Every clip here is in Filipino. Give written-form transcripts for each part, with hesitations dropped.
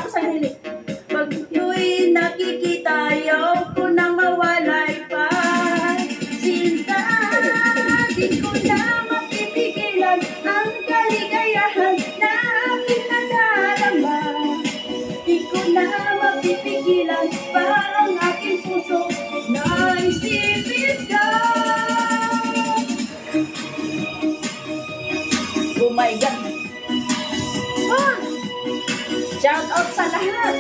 sarili. Pag mo'y nakikita, ayaw ko na mawalay pa. Sinta, di ko na mapipigilan ang kaligayahan na aking nadarama. Di ko na mapipigilan pa ang aking puso na isipin ka. Oh my God! Ah! Shout out sa lahat!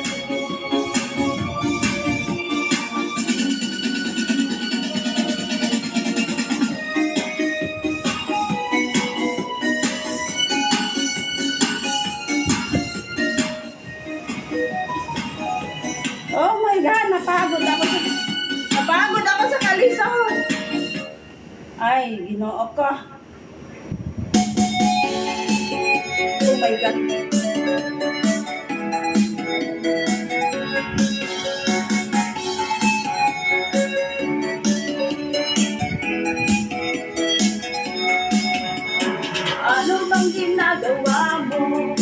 Oh my God! Napagod ako sa kalisod! Ay, ginoo ko! Oh my God! Ano bang ginagawa mo?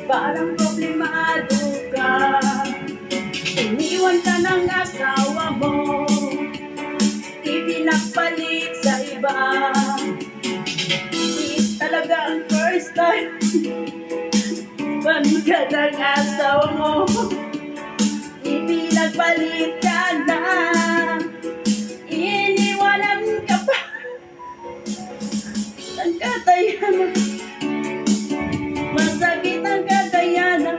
Parang problemado ka. Iniwan ka ng asawa mo, ipinagpalit sa iba. Di talaga ang first time ka ng asawa mo, ipinagpalit ka na. Iniwanan ka pa ng katayanan. Masakit ang katayanan.